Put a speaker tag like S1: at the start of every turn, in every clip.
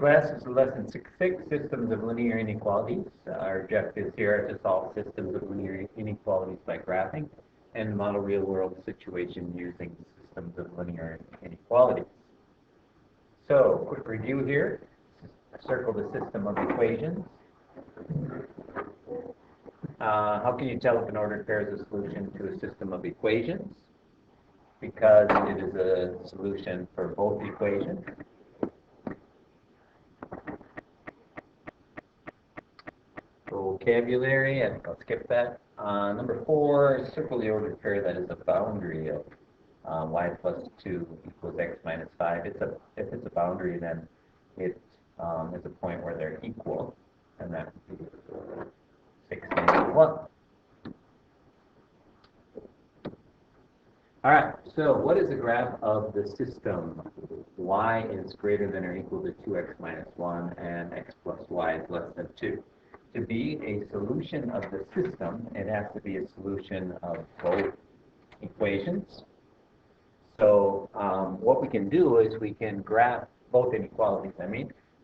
S1: class, this is lesson 6, systems of linear inequalities. Our objectives here are to solve systems of linear inequalities by graphing and model real-world situation using systems of linear inequalities. So, quick review here. Circle the system of equations. How can you tell if an ordered pair is a solution to a system of equations? Because it is a solution for both equations. Vocabulary, I'll skip that. Number 4, circle the ordered pair that is a boundary of y plus 2 equals x minus 5. If it's a boundary, then it is a point where they're equal, and that would be 6 and 1. All right, so what is the graph of the system? Y is greater than or equal to 2x minus 1, and x plus y is less than 2. To be a solution of the system, it has to be a solution of both equations. So what we can do is we can graph both inequalities.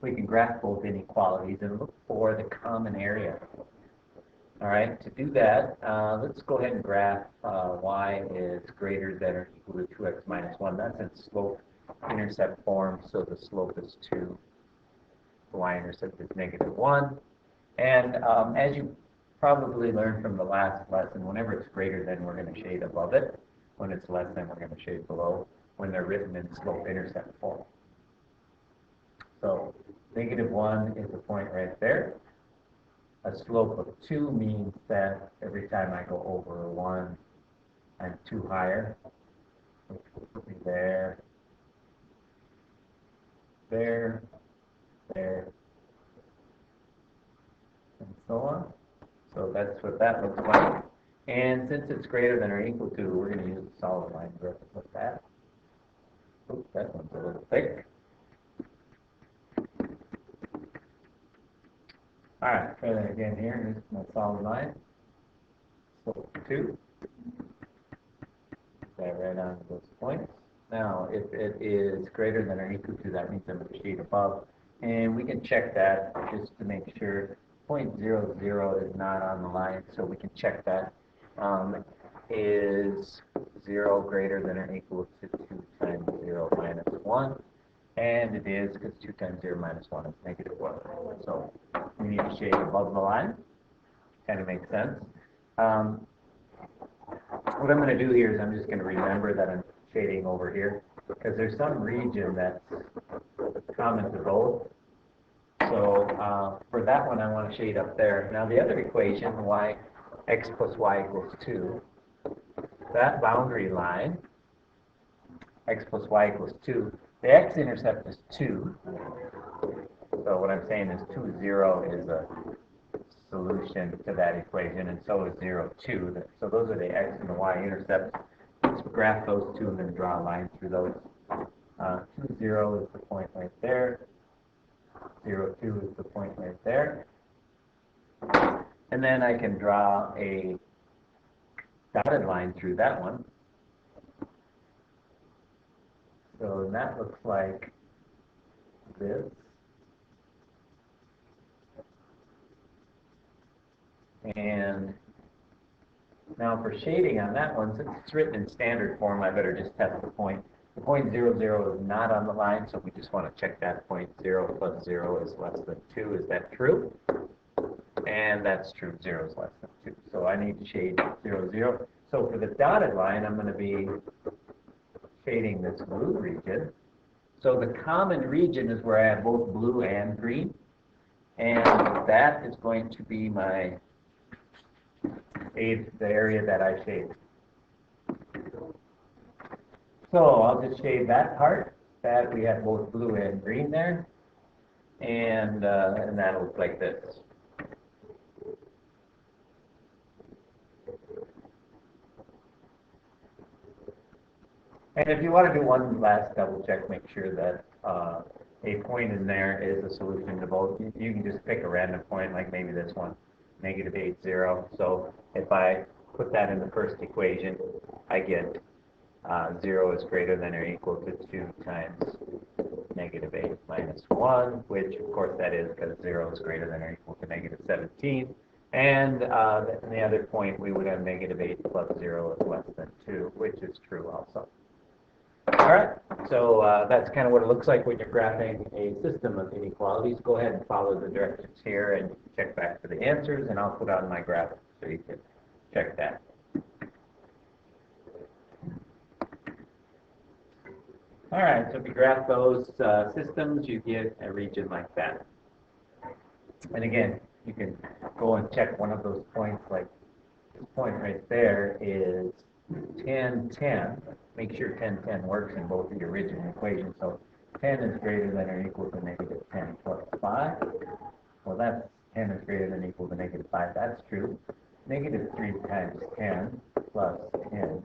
S1: We can graph both inequalities and look for the common area. All right, to do that, let's go ahead and graph y is greater than or equal to 2x minus 1. That's in slope-intercept form, so the slope is 2, the y-intercept is -1. And as you probably learned from the last lesson, whenever it's greater than, we're going to shade above it. When it's less than, we're going to shade below, when they're written in slope-intercept form. So -1 is a point right there. A slope of 2 means that every time I go over 1, I'm 2 higher, which will be there, there, there, and so on. So that's what that looks like. And since it's greater than or equal to, we're going to use the solid line to represent that. Oops, that one's a little thick. All right, try that again here. Here's my solid line. Slope 2. Put that right on those points. Now, if it is greater than or equal to, that means I'm going to shade above. And we can check that just to make sure. Point 0, 0 is not on the line, so we can check that. Is 0 greater than or equal to 2 times 0 minus 1? And it is, because 2 times 0 minus 1 is -1. So we need to shade above the line. Kind of makes sense. What I'm going to do here is I'm just going to remember that I'm shading over here, because there's some region that's common to both. So for that one, I want to shade up there. Now the other equation, x plus y equals 2, that boundary line, x plus y equals 2, the x-intercept is 2. So what I'm saying is 2, 0 is a solution to that equation, and so is 0, 2. So those are the x and the y-intercepts. Let's graph those two and then draw a line through those. 2, 0 is the point right there. 0, 2 is the point right there. And then I can draw a dotted line through that one. So that looks like this. And now for shading on that one, since it's written in standard form, I better just test the point. The point 0, 0 is not on the line, so we just want to check that point. 0 plus 0 is less than 2. Is that true? And that's true. 0 is less than 2. So I need to shade 0, 0. So for the dotted line, I'm going to be shading this blue region. So the common region is where I have both blue and green. And that is going to be my the area that I shade. So I'll just shade that part, that we have both blue and green there, and that'll look like this. And if you want to do one last double check, make sure that a point in there is a solution to both. You can just pick a random point, like maybe this one, -8, 0. So if I put that in the first equation, I get 0 is greater than or equal to 2 times -8 minus minus 1, which of course that is because 0 is greater than or equal to negative 17. And in the other point, we would have negative 8 plus 0 is less than 2, which is true also. All right, so that's kind of what it looks like when you're graphing a system of inequalities. Go ahead and follow the directions here and check back for the answers, and I'll put on my graph so you can check that. All right, so if you graph those systems, you get a region like that. And again, you can go and check one of those points, like this point right there is 10, 10. Make sure 10, 10 works in both of your original equations. So 10 is greater than or equal to negative 10 plus 5. Well, that's 10 is greater than or equal to negative 5. That's true. Negative 3 times 10 plus 10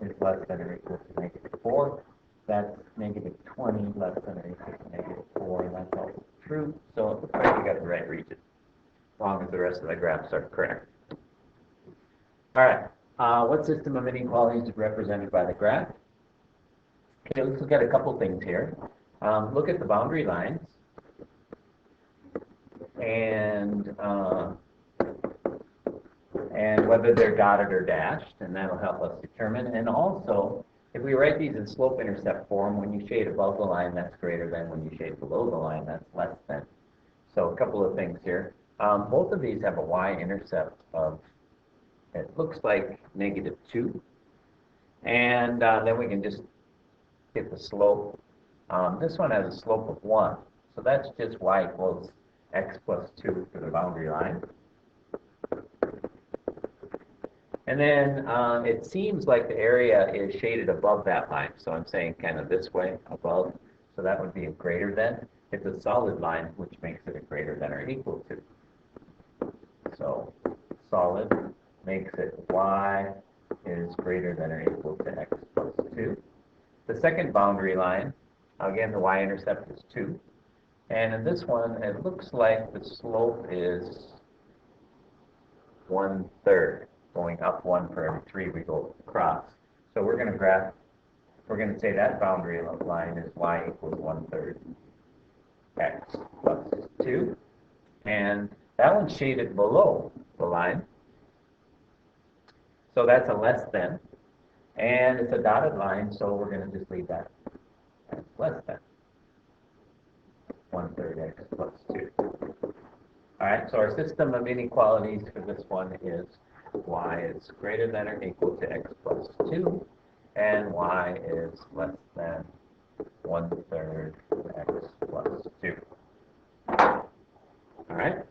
S1: is less than or equal to negative 4. That's negative 20 less than or equal to negative 4. That's also true. So it looks like we got the right region, as long as the rest of the graphs are correct. All right. What system of inequalities is represented by the graph? Okay, let's look at a couple things here. Look at the boundary lines and whether they're dotted or dashed, and that'll help us determine. And also, if we write these in slope-intercept form, when you shade above the line, that's greater than. When you shade below the line, that's less than. So a couple of things here. Both of these have a y-intercept of, it looks like negative 2. And then we can just get the slope. This one has a slope of 1. So that's just y equals x plus 2 for the boundary line. And then it seems like the area is shaded above that line. So I'm saying kind of this way, above. So that would be a greater than. It's a solid line, which makes it a greater than or equal to. So solid makes it y is greater than or equal to x plus 2. The second boundary line, again, the y-intercept is 2. And in this one, it looks like the slope is 1/3, going up 1 for every 3 we go across. So we're going to graph, we're going to say that boundary line is y equals 1/3 x plus 2. And that one's shaded below the line. So that's a less than. And it's a dotted line, so we're going to just leave that as less than 1/3 x plus 2. All right, so our system of inequalities for this one is y is greater than or equal to x plus 2, and y is less than 1/3 x plus 2. All right,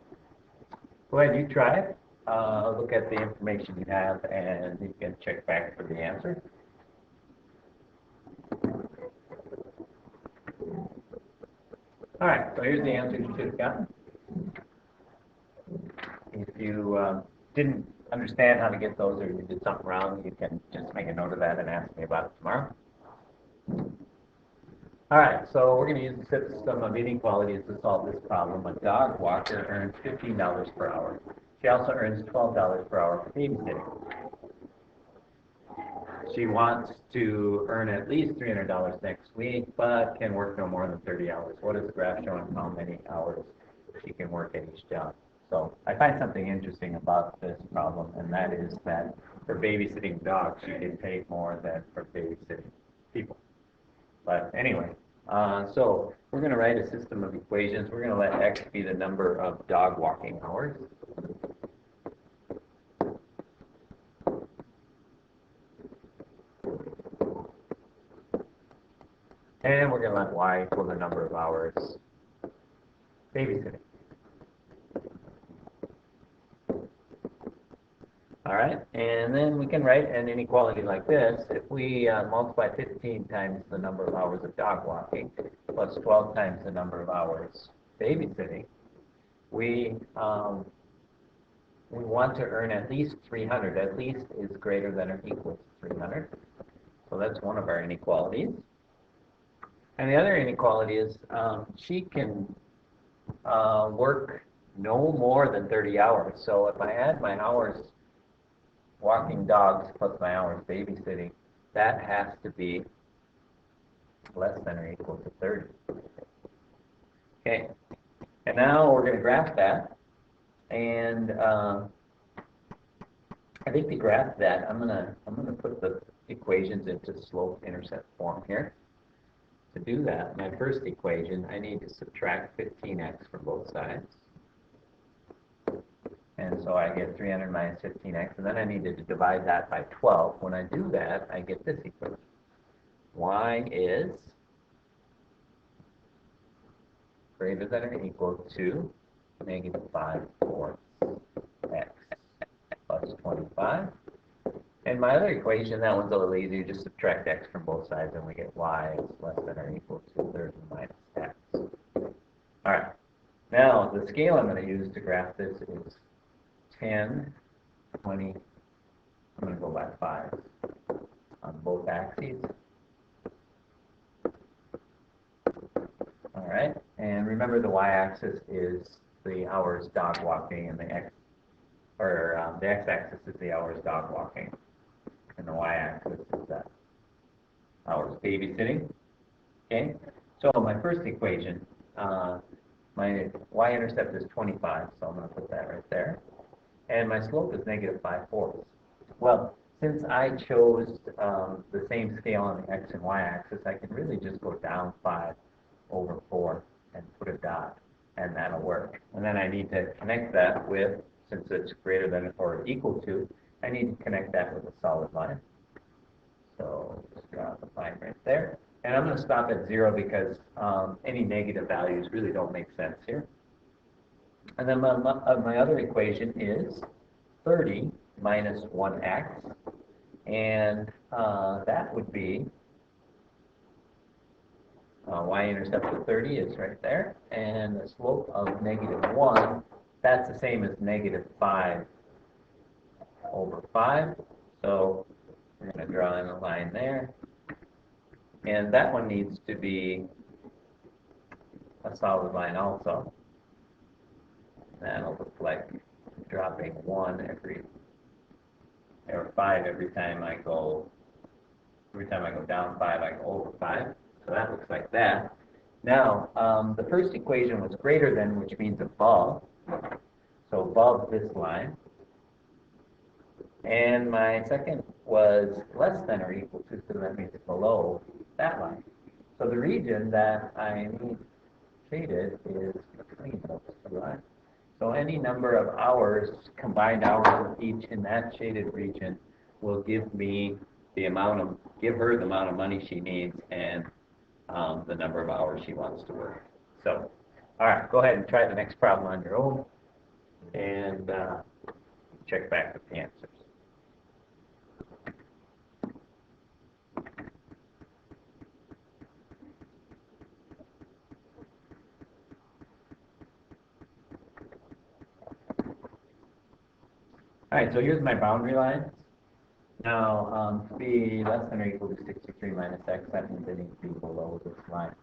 S1: go ahead, you try it. Look at the information you have, and you can check back for the answer. All right, so here's the answer you should have gotten. If you didn't understand how to get those, or you did something wrong, you can just make a note of that and ask me about it tomorrow. All right, so we're going to use the system of inequalities to solve this problem. A dog walker earns $15 per hour. She also earns $12 per hour for babysitting. She wants to earn at least $300 next week, but can work no more than 30 hours. What is the graph showing how many hours she can work at each job? So I find something interesting about this problem, and that is that for babysitting dogs, you get paid more than for babysitting people. But anyway, so we're going to write a system of equations. We're going to let x be the number of dog walking hours. And we're going to let y equal the number of hours babysitting. All right, and then we can write an inequality like this. If we multiply 15 times the number of hours of dog walking plus 12 times the number of hours babysitting, we want to earn at least 300. At least is greater than or equal to 300. So that's one of our inequalities. And the other inequality is she can work no more than 30 hours. So if I add my hours walking dogs plus my hours babysitting, that has to be less than or equal to 30. Okay, and now we're going to graph that, and I think to graph that, I'm gonna put the equations into slope-intercept form here. To do that, my first equation, I need to subtract 15x from both sides. And so I get 300 minus 15x, and then I needed to divide that by 12. When I do that, I get this equation. Y is greater than or equal to negative 5/4 x plus 25. And my other equation, that one's a little easier. Just subtract x from both sides, and we get y is less than or equal to 30 minus x. All right. Now, the scale I'm going to use to graph this is 10, 20, I'm going to go by 5 on both axes. All right. And remember, the y-axis is the hours dog walking, and the x-axis is the hours dog walking, and the y-axis is that hours babysitting. Okay. So my first equation, my y-intercept is 25, so I'm going to put that right there. And my slope is negative 5/4. Well, since I chose the same scale on the x and y-axis, I can really just go down 5/4 and put a dot, and that'll work. And then I need to connect that with, since it's greater than or equal to, I need to connect that with a solid line. So just draw the line right there. And I'm going to stop at 0 because any negative values really don't make sense here. And then my other equation is 30 minus 1x. And that would be y-intercept of 30 is right there. And the slope of negative 1, that's the same as negative 5/5. So we're going to draw in a line there. And that one needs to be a solid line also. That'll look like dropping 1 or 5 every time I go down 5, I go over 5. So that looks like that. Now, the first equation was greater than, which means above. So above this line. And my second was less than or equal to, so that means below that line. So the region that I need shaded is between those two lines. So any number of hours, combined hours of each in that shaded region, will give me the amount of, give her the amount of money she needs and the number of hours she wants to work. So, all right, go ahead and try the next problem on your own, and check back with the answers. All right, so here's my boundary line. Now, to be less than or equal to 63 minus x, that means I need to be below this line.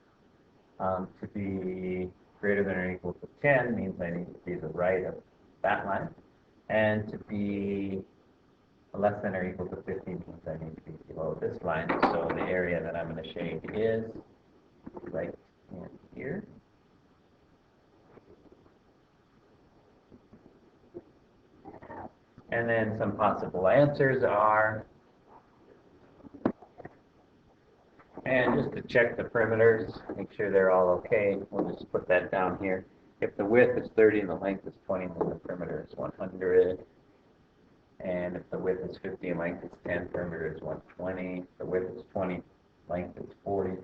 S1: To be greater than or equal to 10 means I need to be to the right of that line. And to be less than or equal to 50 means I need to be below this line. So the area that I'm going to shade is right in here. And then some possible answers are, and just to check the perimeters, make sure they're all okay, we'll just put that down here. If the width is 30 and the length is 20, then the perimeter is 100. And if the width is 50 and length is 10, perimeter is 120. If the width is 20, length is 40,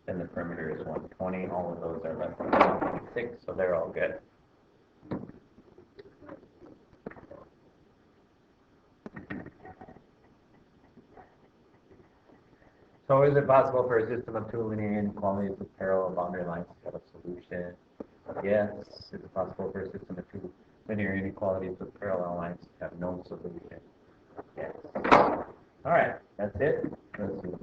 S1: then the perimeter is 120. All of those are less than 126, so they're all good. So is it possible for a system of two linear inequalities with parallel boundary lines to have a solution? Yes. Is it possible for a system of two linear inequalities with parallel lines to have no solution? Yes. All right, that's it. Let's see tomorrow.